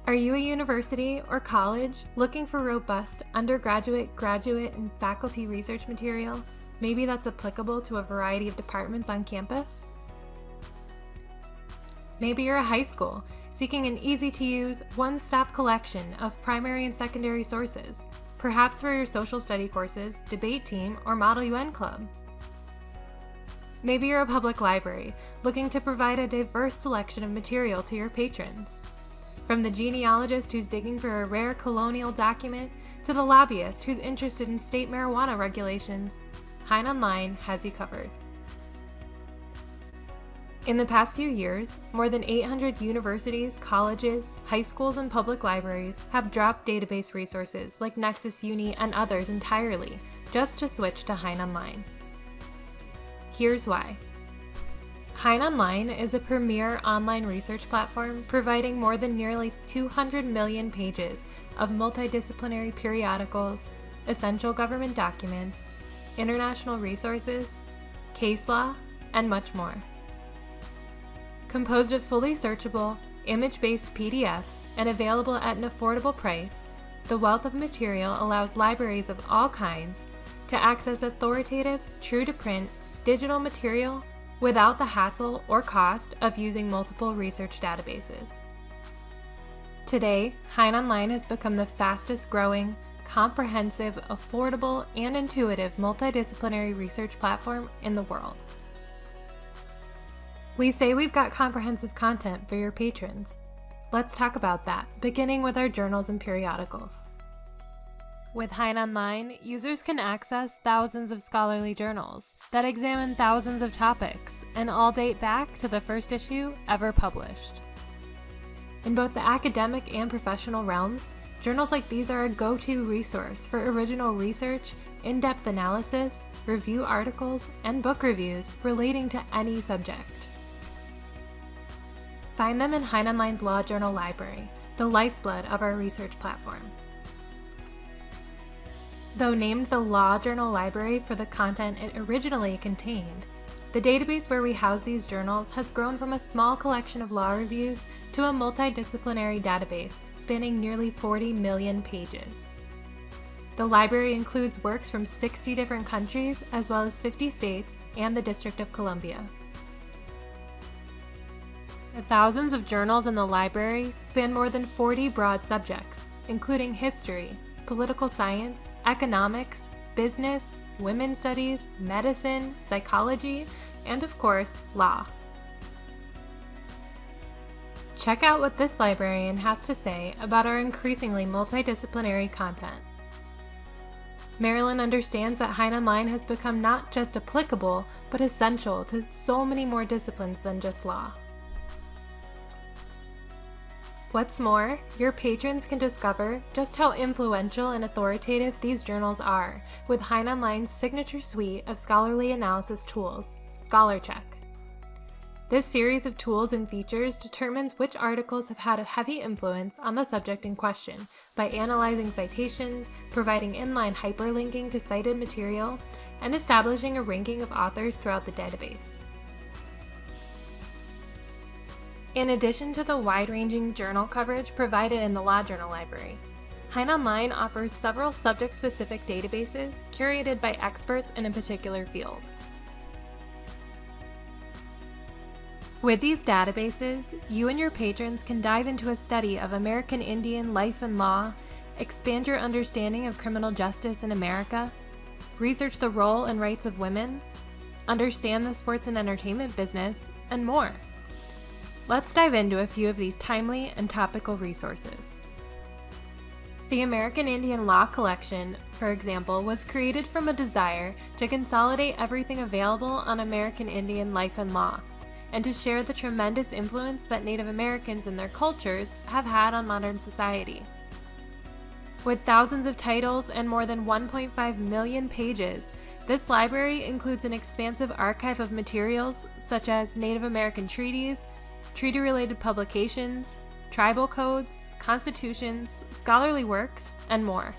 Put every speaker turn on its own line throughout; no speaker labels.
Are you a university or college looking for robust undergraduate, graduate, and faculty research material? Maybe that's applicable to a variety of departments on campus? Maybe you're a high school seeking an easy-to-use, one-stop collection of primary and secondary sources, perhaps for your social study courses, debate team, or Model UN club. Maybe you're a public library looking to provide a diverse selection of material to your patrons. From the genealogist who's digging for a rare colonial document to the lobbyist who's interested in state marijuana regulations, HeinOnline has you covered. In the past few years, more than 800 universities, colleges, high schools, and public libraries have dropped database resources like Nexus Uni and others entirely, just to switch to HeinOnline. Here's why. HeinOnline is a premier online research platform providing more than nearly 200 million pages of multidisciplinary periodicals, essential government documents, international resources, case law, and much more. Composed of fully searchable, image-based PDFs and available at an affordable price, the wealth of material allows libraries of all kinds to access authoritative, true-to-print, digital material without the hassle or cost of using multiple research databases. Today, HeinOnline has become the fastest growing, comprehensive, affordable, and intuitive multidisciplinary research platform in the world. We say we've got comprehensive content for your patrons. Let's talk about that, beginning with our journals and periodicals. With HeinOnline, users can access thousands of scholarly journals that examine thousands of topics and all date back to the first issue ever published. In both the academic and professional realms, journals like these are a go-to resource for original research, in-depth analysis, review articles, and book reviews relating to any subject. Find them in HeinOnline's Law Journal Library, the lifeblood of our research platform. Though named the Law Journal Library for the content it originally contained, the database where we house these journals has grown from a small collection of law reviews to a multidisciplinary database spanning nearly 40 million pages. The library includes works from 60 different countries, as well as 50 states and the District of Columbia. The thousands of journals in the library span more than 40 broad subjects, including history, political science, economics, business, women's studies, medicine, psychology, and of course, law. Check out what this librarian has to say about our increasingly multidisciplinary content. Marilyn understands that HeinOnline has become not just applicable, but essential to so many more disciplines than just law. What's more, your patrons can discover just how influential and authoritative these journals are with HeinOnline's signature suite of scholarly analysis tools, ScholarCheck. This series of tools and features determines which articles have had a heavy influence on the subject in question by analyzing citations, providing inline hyperlinking to cited material, and establishing a ranking of authors throughout the database. In addition to the wide-ranging journal coverage provided in the Law Journal Library, HeinOnline offers several subject-specific databases curated by experts in a particular field. With these databases, you and your patrons can dive into a study of American Indian life and law, expand your understanding of criminal justice in America, research the role and rights of women, understand the sports and entertainment business, and more. Let's dive into a few of these timely and topical resources. The American Indian Law Collection, for example, was created from a desire to consolidate everything available on American Indian life and law, and to share the tremendous influence that Native Americans and their cultures have had on modern society. With thousands of titles and more than 1.5 million pages, this library includes an expansive archive of materials such as Native American treaties, treaty-related publications, tribal codes, constitutions, scholarly works, and more.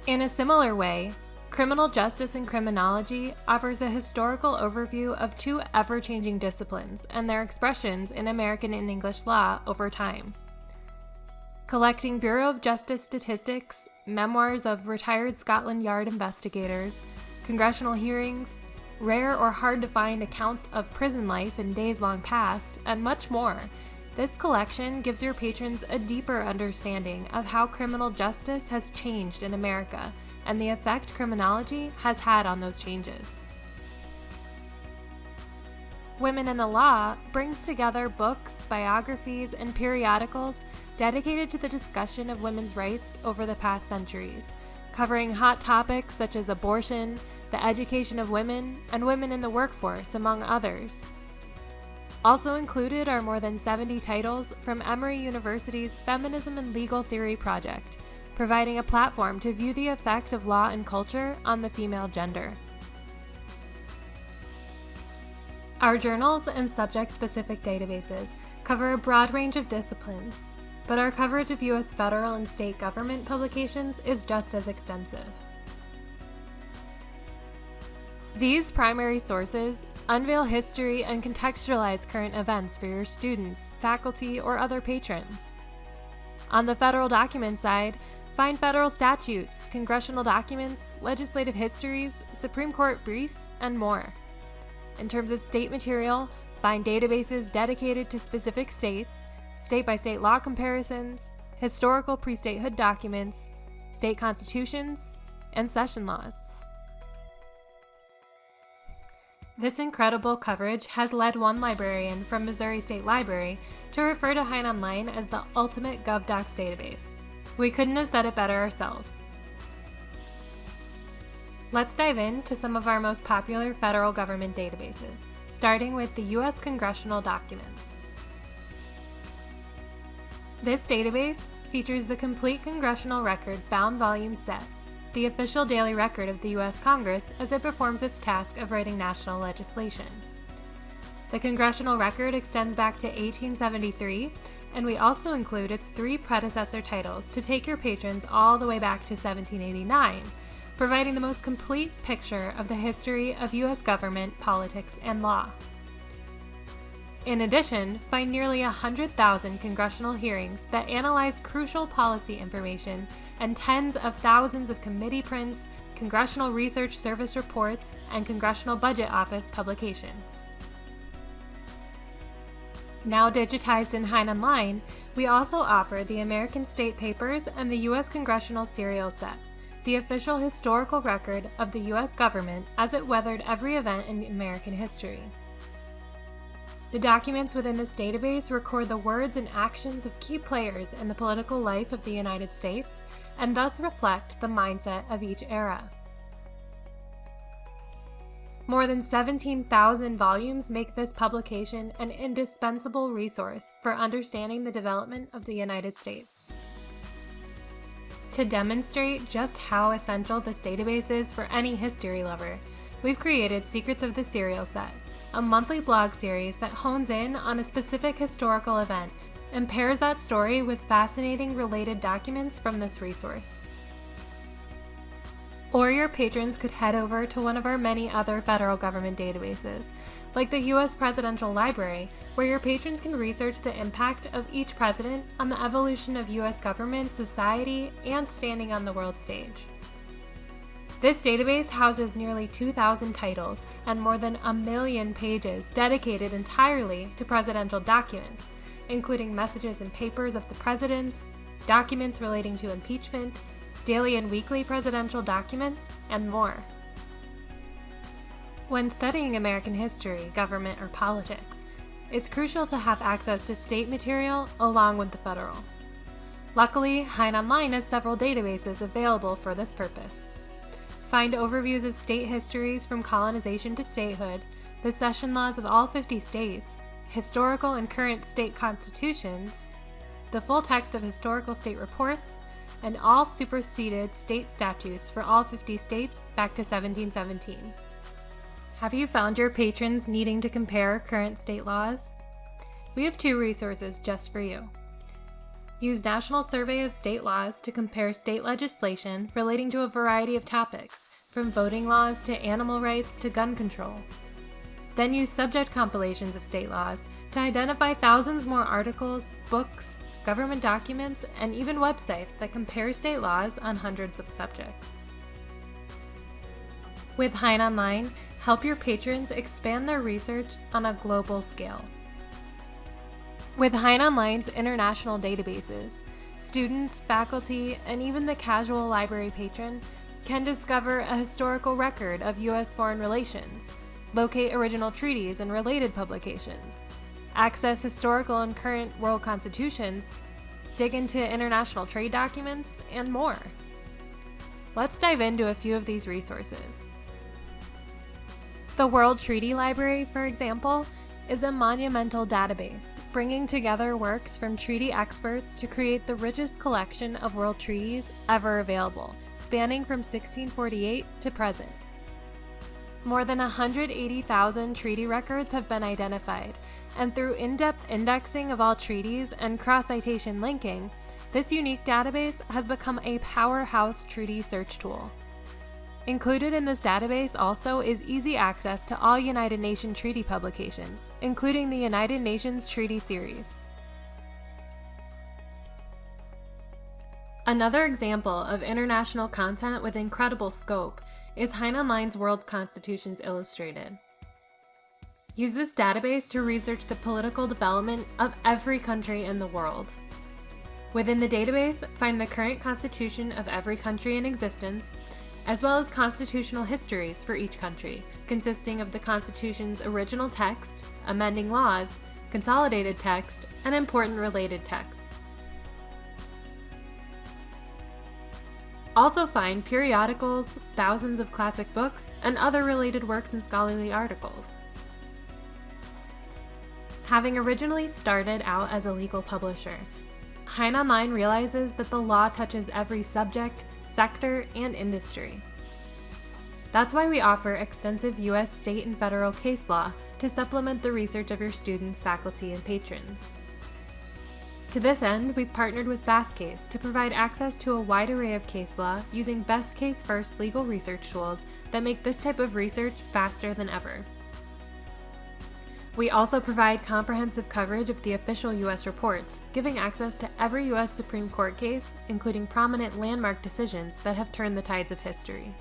In a similar way, Criminal Justice and Criminology offers a historical overview of two ever-changing disciplines and their expressions in American and English law over time. Collecting Bureau of Justice statistics, memoirs of retired Scotland Yard investigators, congressional hearings, rare or hard-to-find accounts of prison life in days long past, and much more, this collection gives your patrons a deeper understanding of how criminal justice has changed in America and the effect criminology has had on those changes. Women in the Law brings together books, biographies, and periodicals dedicated to the discussion of women's rights over the past centuries, covering hot topics such as abortion, the education of women, and women in the workforce, among others. Also included are more than 70 titles from Emory University's Feminism and Legal Theory project, providing a platform to view the effect of law and culture on the female gender. Our journals and subject-specific databases cover a broad range of disciplines, but our coverage of U.S. federal and state government publications is just as extensive. These primary sources unveil history and contextualize current events for your students, faculty, or other patrons. On the federal document side, find federal statutes, congressional documents, legislative histories, Supreme Court briefs, and more. In terms of state material, find databases dedicated to specific states, state-by-state law comparisons, historical pre-statehood documents, state constitutions, and session laws. This incredible coverage has led one librarian from Missouri State Library to refer to HeinOnline as the ultimate GovDocs database. We couldn't have said it better ourselves. Let's dive into some of our most popular federal government databases, starting with the U.S. Congressional Documents. This database features the complete Congressional Record bound volume set, the official daily record of the U.S. Congress as it performs its task of writing national legislation. The Congressional Record extends back to 1873, and we also include its three predecessor titles to take your patrons all the way back to 1789, providing the most complete picture of the history of U.S. government, politics, and law. In addition, find nearly 100,000 congressional hearings that analyze crucial policy information and tens of thousands of committee prints, Congressional Research Service reports, and Congressional Budget Office publications. Now digitized in HeinOnline, we also offer the American State Papers and the U.S. Congressional Serial Set, the official historical record of the U.S. government as it weathered every event in American history. The documents within this database record the words and actions of key players in the political life of the United States and thus reflect the mindset of each era. More than 17,000 volumes make this publication an indispensable resource for understanding the development of the United States. To demonstrate just how essential this database is for any history lover, we've created Secrets of the Serial Set, a monthly blog series that hones in on a specific historical event and pairs that story with fascinating related documents from this resource. Or your patrons could head over to one of our many other federal government databases, like the U.S. Presidential Library, where your patrons can research the impact of each president on the evolution of U.S. government, society, and standing on the world stage. This database houses nearly 2,000 titles and more than 1 million pages dedicated entirely to presidential documents, including messages and papers of the presidents, documents relating to impeachment, daily and weekly presidential documents, and more. When studying American history, government, or politics, it's crucial to have access to state material along with the federal. Luckily, HeinOnline has several databases available for this purpose. Find overviews of state histories from colonization to statehood, the session laws of all 50 states, historical and current state constitutions, the full text of historical state reports, and all superseded state statutes for all 50 states back to 1717. Have you found your patrons needing to compare current state laws? We have 2 resources just for you. Use National Survey of State Laws to compare state legislation relating to a variety of topics, from voting laws to animal rights to gun control. Then use subject compilations of state laws to identify thousands more articles, books, government documents, and even websites that compare state laws on hundreds of subjects. With HeinOnline, help your patrons expand their research on a global scale. With HeinOnline's international databases, students, faculty, and even the casual library patron can discover a historical record of U.S. foreign relations, locate original treaties and related publications, access historical and current world constitutions, dig into international trade documents, and more. Let's dive into a few of these resources. The World Treaty Library, for example, is a monumental database, bringing together works from treaty experts to create the richest collection of world treaties ever available, spanning from 1648 to present. More than 180,000 treaty records have been identified, and through in-depth indexing of all treaties and cross-citation linking, this unique database has become a powerhouse treaty search tool. Included in this database also is easy access to all United Nations treaty publications, including the United Nations Treaty Series. Another example of international content with incredible scope is HeinOnline's World Constitutions Illustrated. Use this database to research the political development of every country in the world. Within the database, find the current constitution of every country in existence, as well as constitutional histories for each country, consisting of the Constitution's original text, amending laws, consolidated text, and important related texts. Also find periodicals, thousands of classic books, and other related works and scholarly articles. Having originally started out as a legal publisher, HeinOnline realizes that the law touches every subject, sector, and industry. That's why we offer extensive U.S. state and federal case law to supplement the research of your students, faculty, and patrons. To this end, we've partnered with FastCase to provide access to a wide array of case law using best case first legal research tools that make this type of research faster than ever. We also provide comprehensive coverage of the official U.S. reports, giving access to every U.S. Supreme Court case, including prominent landmark decisions that have turned the tides of history.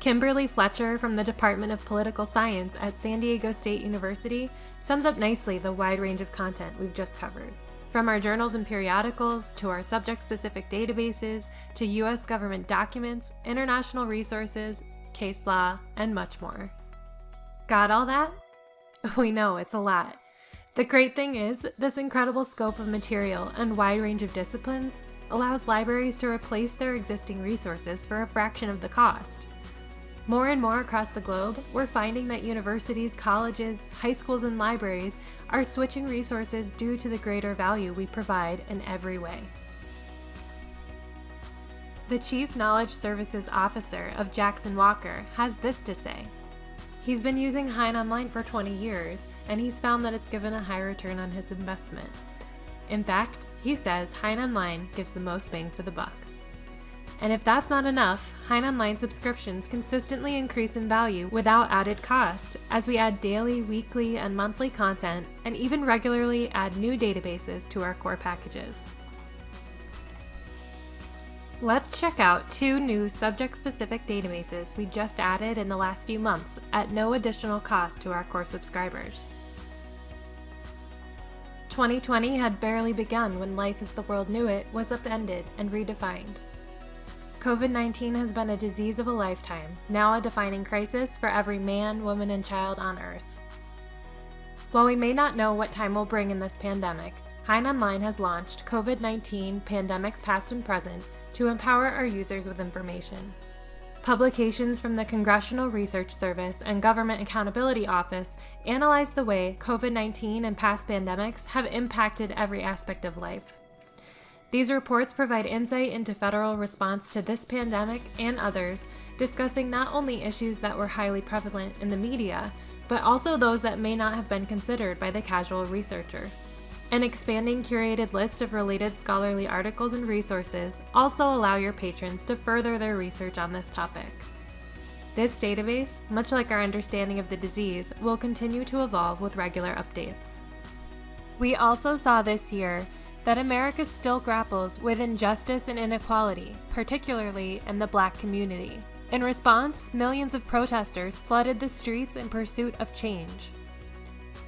Kimberly Fletcher from the Department of Political Science at San Diego State University sums up nicely the wide range of content we've just covered. From our journals and periodicals, to our subject-specific databases, to U.S. government documents, international resources, case law, and much more. Got all that? We know it's a lot. The great thing is, this incredible scope of material and wide range of disciplines allows libraries to replace their existing resources for a fraction of the cost. More and more across the globe, we're finding that universities, colleges, high schools, and libraries are switching resources due to the greater value we provide in every way. The Chief Knowledge Services Officer of Jackson Walker has this to say. He's been using HeinOnline for 20 years, and he's found that it's given a high return on his investment. In fact, he says HeinOnline gives the most bang for the buck. And if that's not enough, HeinOnline subscriptions consistently increase in value without added cost, as we add daily, weekly, and monthly content, and even regularly add new databases to our core packages. Let's check out 2 new subject-specific databases we just added in the last few months at no additional cost to our core subscribers. 2020 had barely begun when life as the world knew it was upended and redefined. COVID-19 has been a disease of a lifetime, now a defining crisis for every man, woman, and child on Earth. While we may not know what time will bring in this pandemic, HeinOnline has launched COVID-19 Pandemics Past and Present to empower our users with information. Publications from the Congressional Research Service and Government Accountability Office analyze the way COVID-19 and past pandemics have impacted every aspect of life. These reports provide insight into federal response to this pandemic and others, discussing not only issues that were highly prevalent in the media, but also those that may not have been considered by the casual researcher. An expanding curated list of related scholarly articles and resources also allow your patrons to further their research on this topic. This database, much like our understanding of the disease, will continue to evolve with regular updates. We also saw this year that America still grapples with injustice and inequality, particularly in the Black community. In response, millions of protesters flooded the streets in pursuit of change.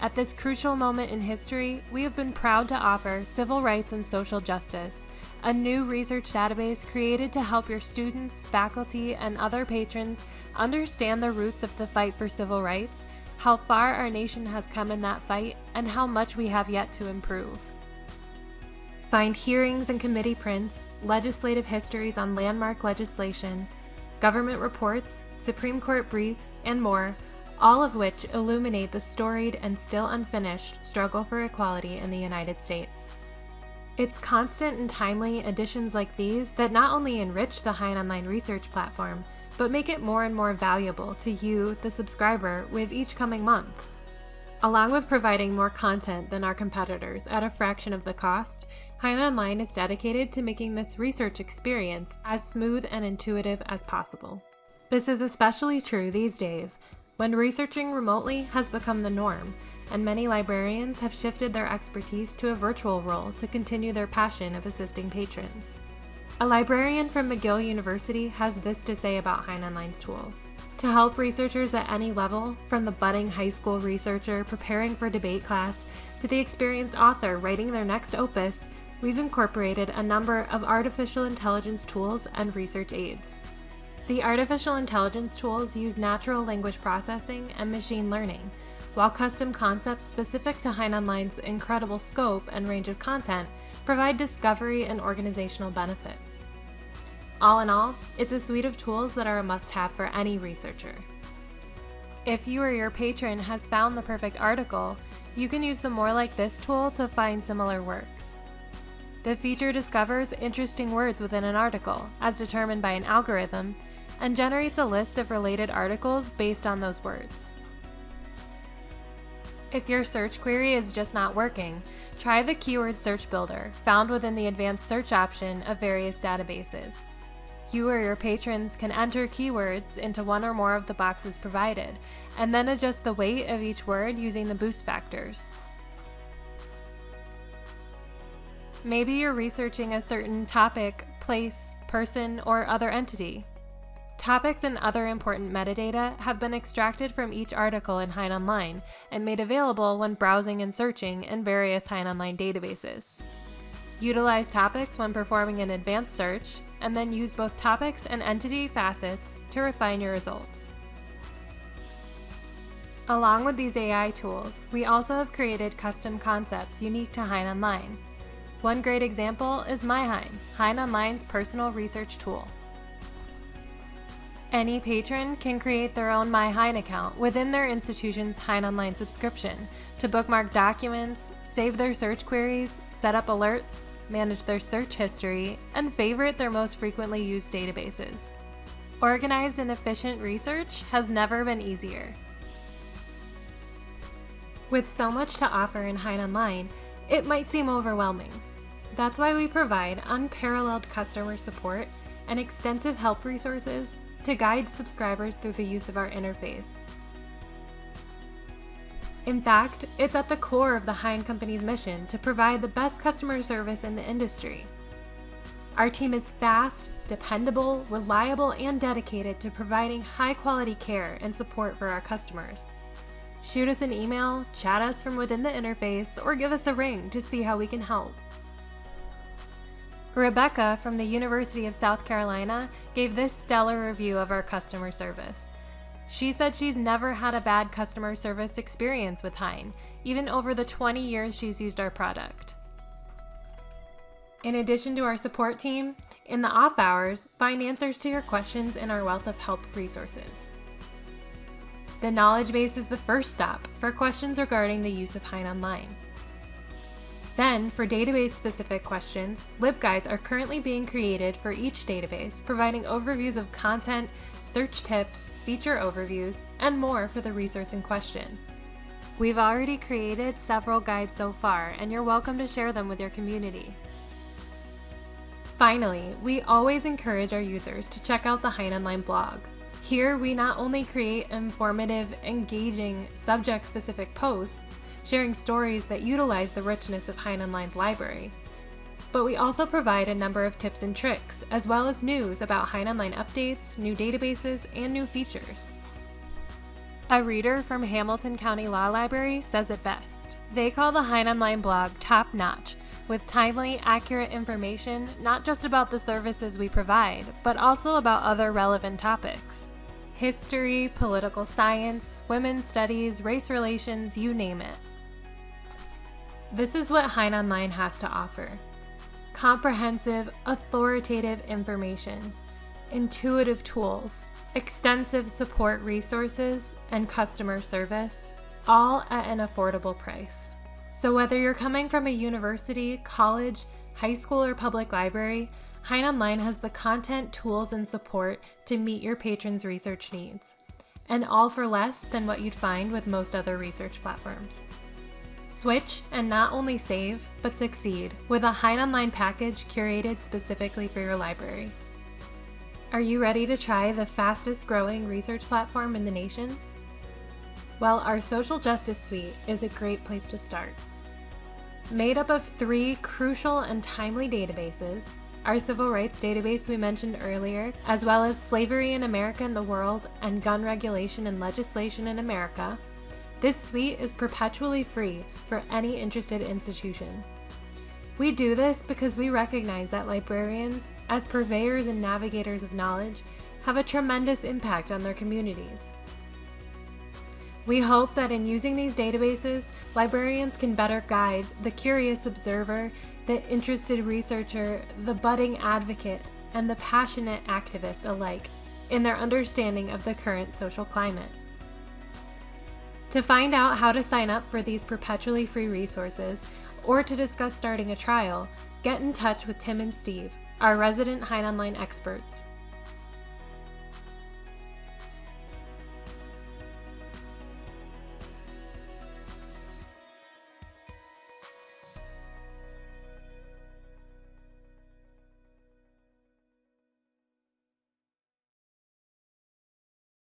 At this crucial moment in history, we have been proud to offer Civil Rights and Social Justice, a new research database created to help your students, faculty, and other patrons understand the roots of the fight for civil rights, how far our nation has come in that fight, and how much we have yet to improve. Find hearings and committee prints, legislative histories on landmark legislation, government reports, Supreme Court briefs, and more, all of which illuminate the storied and still unfinished struggle for equality in the United States. It's constant and timely additions like these that not only enrich the HeinOnline research platform, but make it more and more valuable to you, the subscriber, with each coming month. Along with providing more content than our competitors at a fraction of the cost, HeinOnline is dedicated to making this research experience as smooth and intuitive as possible. This is especially true these days, when researching remotely has become the norm, and many librarians have shifted their expertise to a virtual role to continue their passion of assisting patrons. A librarian from McGill University has this to say about HeinOnline's tools. To help researchers at any level, from the budding high school researcher preparing for debate class to the experienced author writing their next opus, we've incorporated a number of artificial intelligence tools and research aids. The artificial intelligence tools use natural language processing and machine learning, while custom concepts specific to HeinOnline's incredible scope and range of content provide discovery and organizational benefits. All in all, it's a suite of tools that are a must-have for any researcher. If you or your patron has found the perfect article, you can use the More Like This tool to find similar works. The feature discovers interesting words within an article, as determined by an algorithm, and generates a list of related articles based on those words. If your search query is just not working, try the Keyword Search Builder, found within the Advanced Search option of various databases. You or your patrons can enter keywords into one or more of the boxes provided, and then adjust the weight of each word using the boost factors. Maybe you're researching a certain topic, place, person, or other entity. Topics and other important metadata have been extracted from each article in HeinOnline and made available when browsing and searching in various HeinOnline databases. Utilize topics when performing an advanced search, and then use both topics and entity facets to refine your results. Along with these AI tools, we also have created custom concepts unique to HeinOnline. One great example is MyHein, HeinOnline's personal research tool. Any patron can create their own MyHein account within their institution's HeinOnline subscription to bookmark documents, save their search queries, set up alerts, manage their search history, and favorite their most frequently used databases. Organized and efficient research has never been easier. With so much to offer in HeinOnline, it might seem overwhelming. That's why we provide unparalleled customer support and extensive help resources to guide subscribers through the use of our interface. In fact, it's at the core of the Hein Company's mission to provide the best customer service in the industry. Our team is fast, dependable, reliable, and dedicated to providing high-quality care and support for our customers. Shoot us an email, chat us from within the interface, or give us a ring to see how we can help. Rebecca from the University of South Carolina gave this stellar review of our customer service. She said she's never had a bad customer service experience with Hein, even over the 20 years she's used our product. In addition to our support team, in the off hours, find answers to your questions in our wealth of help resources. The knowledge base is the first stop for questions regarding the use of HeinOnline. Then, for database-specific questions, LibGuides are currently being created for each database, providing overviews of content, search tips, feature overviews, and more for the resource in question. We've already created several guides so far, and you're welcome to share them with your community. Finally, we always encourage our users to check out the HeinOnline blog. Here, we not only create informative, engaging, subject-specific posts, sharing stories that utilize the richness of HeinOnline's library, but we also provide a number of tips and tricks, as well as news about HeinOnline updates, new databases, and new features. A reader from Hamilton County Law Library says it best. They call the HeinOnline blog top-notch, with timely, accurate information not just about the services we provide, but also about other relevant topics. History, political science, women's studies, race relations, you name it. This is what HeinOnline has to offer. Comprehensive, authoritative information, intuitive tools, extensive support resources, and customer service, all at an affordable price. So whether you're coming from a university, college, high school, or public library, HeinOnline has the content, tools, and support to meet your patrons' research needs, and all for less than what you'd find with most other research platforms. Switch and not only save, but succeed with a HeinOnline package curated specifically for your library. Are you ready to try the fastest growing research platform in the nation? Well, our Social Justice Suite is a great place to start. Made up of 3 crucial and timely databases, our Civil Rights database we mentioned earlier, as well as Slavery in America and the World and Gun Regulation and Legislation in America, this suite is perpetually free for any interested institution. We do this because we recognize that librarians, as purveyors and navigators of knowledge, have a tremendous impact on their communities. We hope that in using these databases, librarians can better guide the curious observer, the interested researcher, the budding advocate, and the passionate activist alike in their understanding of the current social climate. To find out how to sign up for these perpetually free resources, or to discuss starting a trial, get in touch with Tim and Steve, our resident HeinOnline experts.